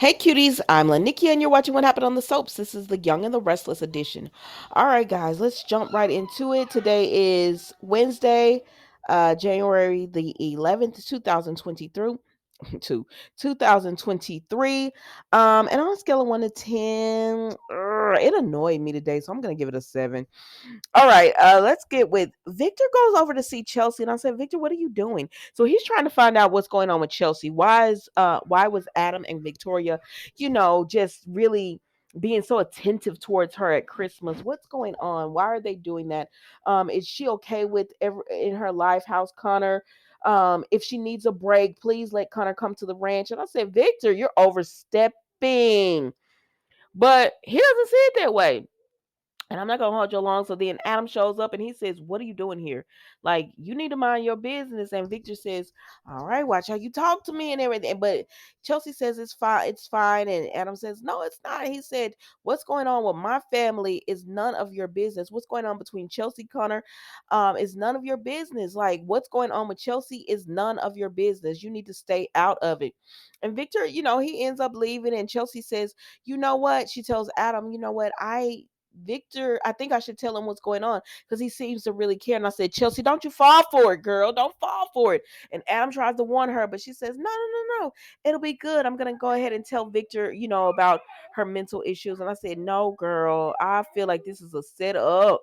Hey cuties, I'm Lanikia and you're watching What Happened on the Soaps. This is the Young and the Restless edition. Alright guys, let's jump right into it. Today is Wednesday, January the 11th, 2023. To 2023. And on a scale of 1 to 10, it annoyed me today, so I'm going to give it a 7. All right, let's get with Victor goes over to see Chelsea, and I said, Victor, what are you doing? So he's trying to find out what's going on with Chelsea. Why was Adam and Victoria, just really being so attentive towards her at Christmas? What's going on? Why are they doing that? Is she okay with in her life? How's Connor? If she needs a break, please let Connor come to the ranch. And I said, Victor, you're overstepping. But he doesn't see it that way, and I'm not gonna hold you long. So then Adam shows up and he says, "What are you doing here? Like, you need to mind your business." And Victor says, "All right, watch how you talk to me and everything." But Chelsea says it's fine. And Adam says, "No, it's not." He said, "What's going on with my family is none of your business. What's going on between Chelsea Connor, is none of your business. Like, what's going on with Chelsea is none of your business. You need to stay out of it." And Victor, he ends up leaving. And Chelsea says, "You know what?" She tells Adam, "You know what? Victor, I think I should tell him what's going on because he seems to really care." And I said, Chelsea, don't you fall for it, girl. Don't fall for it. And Adam tries to warn her, but she says, no, no, no, no. It'll be good. I'm going to go ahead and tell Victor, about her mental issues. And I said, no, girl, I feel like this is a setup.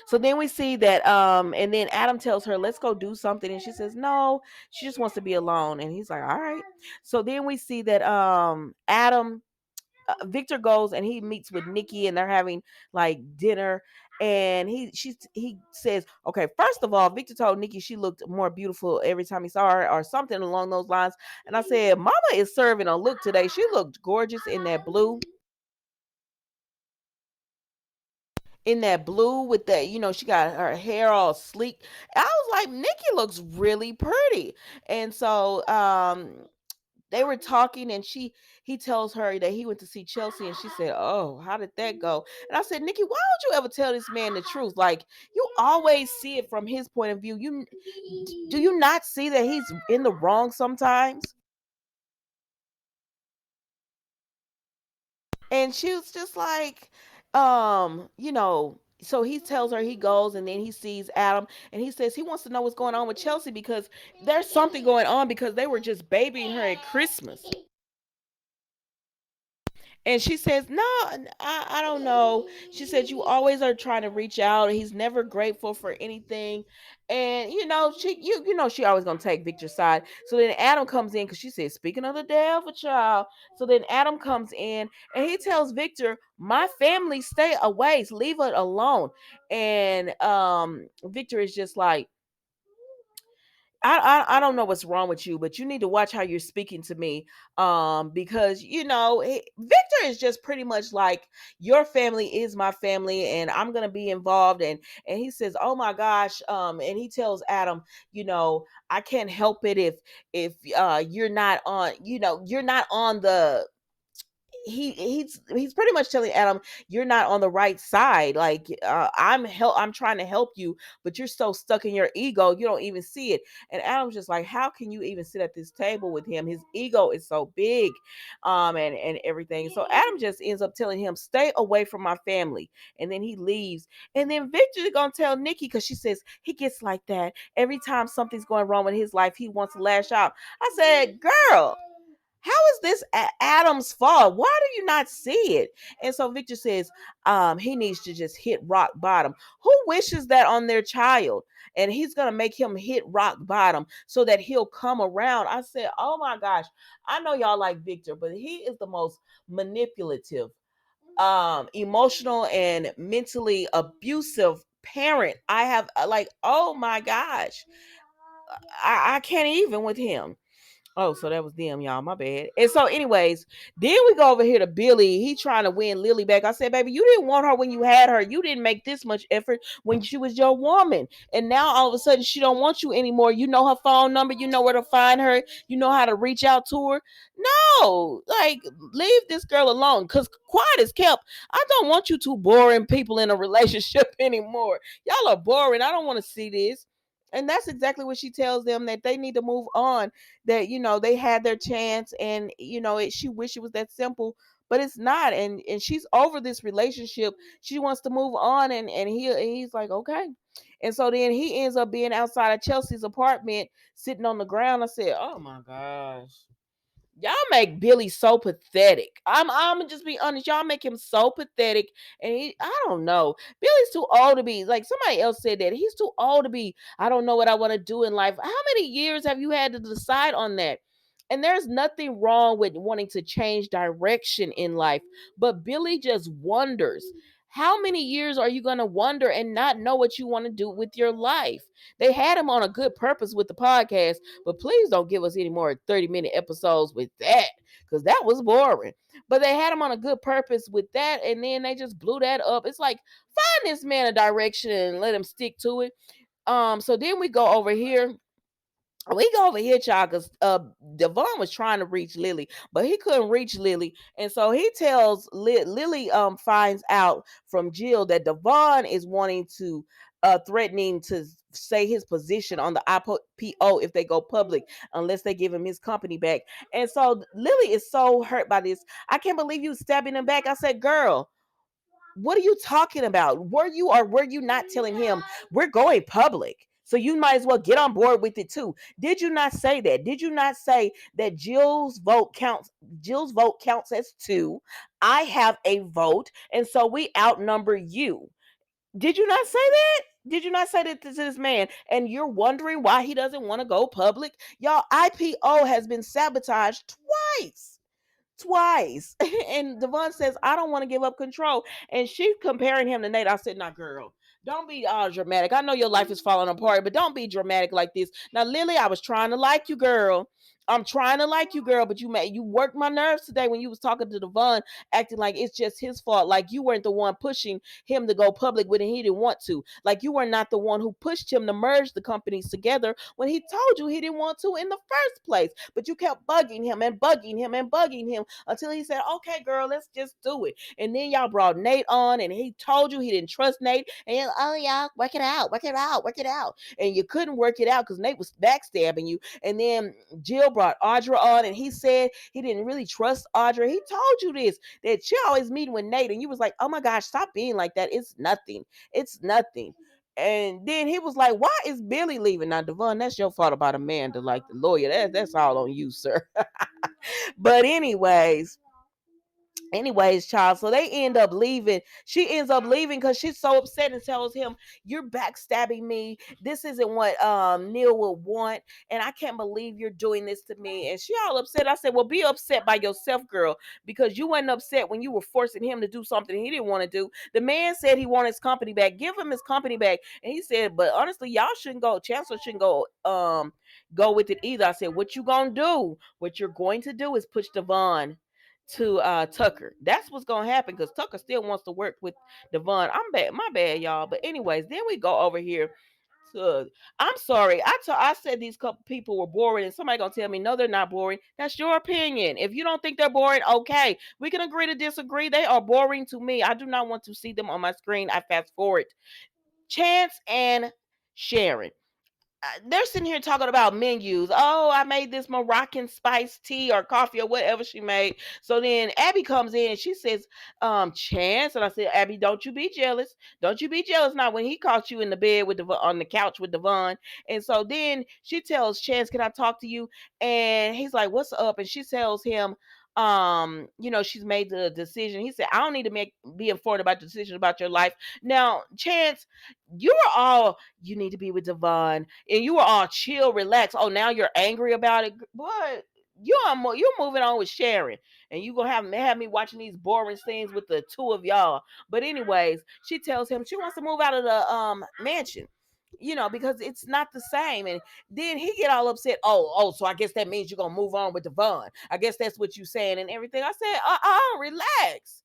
So then we see that, and then Adam tells her, let's go do something. And she says, no, she just wants to be alone. And he's like, all right. So then we see that, Victor goes and he meets with Nikki and they're having like dinner. And he says, okay, first of all, Victor told Nikki she looked more beautiful every time he saw her or something along those lines. And I said, Mama is serving a look today. She looked gorgeous in that blue with that, she got her hair all sleek. I was like, Nikki looks really pretty. And so they were talking, and he tells her that he went to see Chelsea, and she said, oh, how did that go? And I said, Nikki, why don't you ever tell this man the truth? Like, you always see it from his point of view. Do you not see that he's in the wrong sometimes? And she was just like, so he tells her, he goes and then he sees Adam, and he says he wants to know what's going on with Chelsea because there's something going on because they were just babying her at Christmas. And she says, no, I don't know. She said, you always are trying to reach out. He's never grateful for anything. And, she always going to take Victor's side. So then Adam comes in because she said, speaking of the devil, child. So then Adam comes in and he tells Victor, my family, stay away. Leave it alone. And Victor is just like, I don't know what's wrong with you, but you need to watch how you're speaking to me, because Victor is just pretty much like, your family is my family and I'm gonna be involved. And he says, oh my gosh, and he tells Adam, I can't help it if you're not on, you're not on the, he's pretty much telling Adam, you're not on the right side. Like, I'm trying to help you, but you're so stuck in your ego, you don't even see it. And Adam's just like, how can you even sit at this table with him? His ego is so big, and everything. So Adam just ends up telling him, stay away from my family, and then he leaves. And then Victor's gonna tell Nikki, because she says he gets like that every time something's going wrong with his life, he wants to lash out. I said, girl, how is this Adam's fault? Why do you not see it? And so Victor says, he needs to just hit rock bottom. Who wishes that on their child? And he's going to make him hit rock bottom so that he'll come around. I said, oh my gosh, I know y'all like Victor, but he is the most manipulative, emotional, and mentally abusive parent I have. Like, oh my gosh, I can't even with him. Oh, so that was them, y'all. My bad. And so, anyways, then we go over here to Billy. He trying to win Lily back. I said, baby, you didn't want her when you had her. You didn't make this much effort when she was your woman. And now all of a sudden she don't want you anymore. You know her phone number. You know where to find her. You know how to reach out to her. No, like, leave this girl alone. Because quiet is kept. I don't want you two boring people in a relationship anymore. Y'all are boring. I don't want to see this. And that's exactly what she tells them, that they need to move on, that they had their chance, and she wished it was that simple, but it's not. And she's over this relationship. She wants to move on, and he's like, okay. And so then he ends up being outside of Chelsea's apartment, sitting on the ground. I said, oh my gosh, y'all make Billy so pathetic. I'm gonna just be honest. Y'all make him so pathetic, and I don't know. Billy's too old to be like, somebody else said that he's too old to be. I don't know what I want to do in life. How many years have you had to decide on that? And there's nothing wrong with wanting to change direction in life, but Billy just wonders. How many years are you going to wonder and not know what you want to do with your life? They had him on a good purpose with the podcast, but please don't give us any more 30-minute episodes with that, because that was boring. But they had him on a good purpose with that, and then they just blew that up. It's like, find this man a direction and let him stick to it. So then we go over here, child, because Devon was trying to reach Lily, but he couldn't reach Lily. And so he tells Lily finds out from Jill that Devon is wanting to threatening to say his position on the IPO if they go public, unless they give him his company back. And so Lily is so hurt by this. I can't believe you stabbing him back. I said, girl, what are you talking about? Were you not telling him we're going public? So you might as well get on board with it too. Did you not say that? Did you not say that Jill's vote counts? Jill's vote counts as two. I have a vote, and so we outnumber you. Did you not say that? Did you not say that to this man? And you're wondering why he doesn't want to go public? Y'all, IPO has been sabotaged twice. Twice. And Devon says, I don't want to give up control. And she's comparing him to Nate. I said, nah, girl, don't be all dramatic. I know your life is falling apart, but don't be dramatic like this. Now, Lily, I was trying to like you, girl. I'm trying to like you, girl, but you worked my nerves today when you was talking to Devon, acting like it's just his fault. Like you weren't the one pushing him to go public with it. He didn't want to. Like you were not the one who pushed him to merge the companies together when he told you he didn't want to in the first place. But you kept bugging him and bugging him and bugging him until he said, okay, girl, let's just do it. And then y'all brought Nate on, and he told you he didn't trust Nate. And oh, yeah, work it out, work it out, work it out. And you couldn't work it out because Nate was backstabbing you. And then Jill brought Audra on, and he said he didn't really trust Audra. He told you this, that she always meeting with Nate, and you was like, oh my gosh, stop being like that. It's nothing. It's nothing. And then he was like, why is Billy leaving? Now, Devon, that's your fault about Amanda, like the lawyer. That's all on you, sir. But anyways, child, so they end up leaving. She ends up leaving because she's so upset and tells him, you're backstabbing me. This isn't what Neil would want, and I can't believe you're doing this to me. And she all upset. I said, well, be upset by yourself, girl, because you weren't upset when you were forcing him to do something he didn't want to do. The man said he wanted his company back. Give him his company back. And he said, but honestly, y'all shouldn't go, Chancellor shouldn't go with it either. I said, what you gonna do? What you're going to do is push Devon to Tucker. That's what's gonna happen, because Tucker still wants to work with Devon. I'm bad, my bad, y'all. But anyways, then we go over here to. I'm sorry, I said these couple people were boring, and somebody gonna tell me no, they're not boring. That's your opinion. If you don't think they're boring, okay, we can agree to disagree. They are boring to me. I do not want to see them on my screen. I fast forward. Chance and Sharon, they're sitting here talking about menus. Oh, I made this Moroccan spice tea or coffee or whatever she made. So then Abby comes in and she says, Chance. And I said, Abby, don't you be jealous. Don't you be jealous now when he caught you in the bed with on the couch with Devon. And so then she tells Chance, can I talk to you? And he's like, what's up? And she tells him, she's made the decision. He said, I don't need to be informed about the decision about your life. Now, Chance, you are all, you need to be with Devon, and you were all chill, relax. Oh, now you're angry about it, boy. You're moving on with Sharon, and you gonna have me watching these boring scenes with the two of y'all. But anyways, she tells him she wants to move out of the mansion, because it's not the same. And then he get all upset. So I guess that means you're gonna move on with Devon. I guess that's what you saying and everything. I said, relax.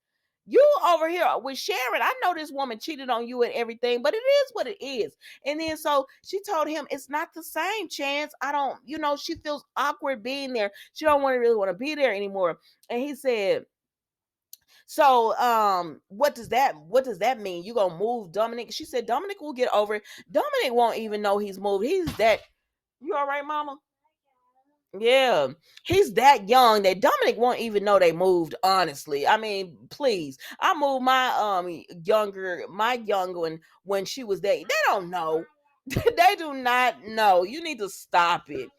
You over here with Sharon. I know this woman cheated on you and everything, but it is what it is. And then so she told him it's not the same, Chance. I don't, she feels awkward being there. She don't really want to be there anymore. And he said, So, what does that mean? You gonna move Dominic? She said Dominic will get over it. Dominic won't even know he's moved. He's that. You all right, Mama? Yeah, he's that young that Dominic won't even know they moved. Honestly, I mean, please, I moved my my younger one when she was there. They don't know. They do not know. You need to stop it.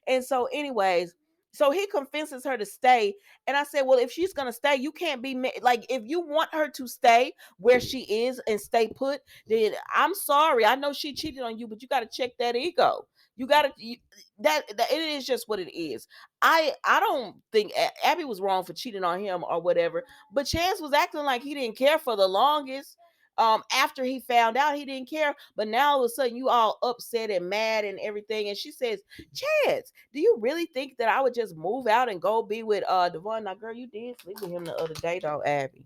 And so, anyways, so he convinces her to stay. And I said, well, if she's gonna stay, you can't be like, if you want her to stay where she is and stay put, then I'm sorry. I know she cheated on you, but you got to check that ego. You got to that it is just what it is. I don't think Abby was wrong for cheating on him or whatever, but Chance was acting like he didn't care for the longest. After he found out, he didn't care, but now all of a sudden you all upset and mad and everything. And she says, Chance, do you really think that I would just move out and go be with Devon? Now, girl, you did sleep with him the other day, though, Abby.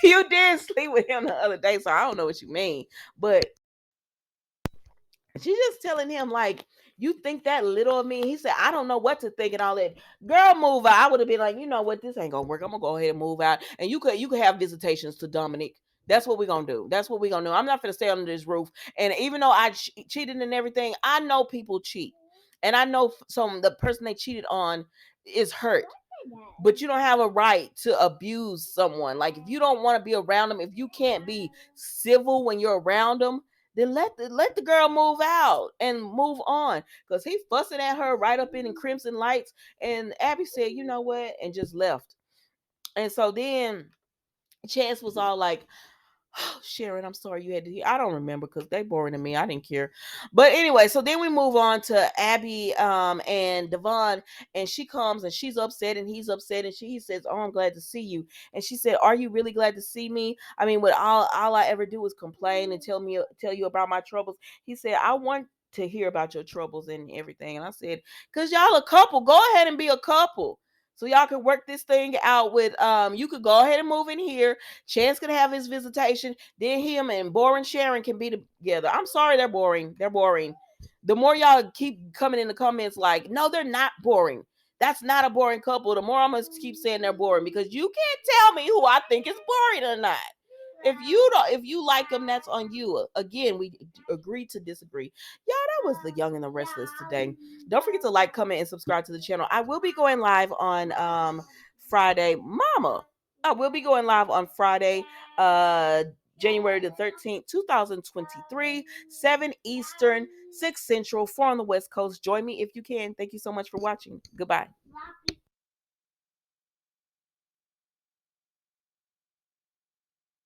You did sleep with him the other day, so I don't know what you mean, but she's just telling him like, you think that little of me? He said, I don't know what to think and all that. Girl, move out. I would have been like, you know what, this ain't gonna work. I'm gonna go ahead and move out. And you could have visitations to Dominic. That's what we're gonna do. That's what we're gonna do. I'm not gonna stay under this roof. And even though I cheated and everything, I know people cheat. And I know some the person they cheated on is hurt. But you don't have a right to abuse someone. Like, if you don't want to be around them, if you can't be civil when you're around them, then let the girl move out and move on. Because he fussing at her right up in crimson lights. And Abby said, you know what? And just left. And so then Chance was all like, Sharon, I'm sorry you had to hear. I don't remember because they boring to me. I didn't care. But anyway, so then we move on to Abby and Devon, and she comes and she's upset and he's upset, and he says, oh, I'm glad to see you. And she said, are you really glad to see me? I mean, what all I ever do is complain and tell you about my troubles. He said, I want to hear about your troubles and everything. And I said, because y'all a couple, go ahead and be a couple. So y'all can work this thing out with you could go ahead and move in here. Chance can have his visitation. Then him and boring Sharon can be together. I'm sorry they're boring. They're boring. The more y'all keep coming in the comments like, no, they're not boring. That's not a boring couple. The more I'm gonna keep saying they're boring, because you can't tell me who I think is boring or not. If you like them, that's on you. Again, we agree to disagree. Y'all, that was the Young and the Restless today. Don't forget to like, comment, and subscribe to the channel. I will be going live on Friday. Mama, I will be going live on Friday, January the 13th, 2023, 7 Eastern, 6 Central, 4 on the West Coast. Join me if you can. Thank you so much for watching. Goodbye.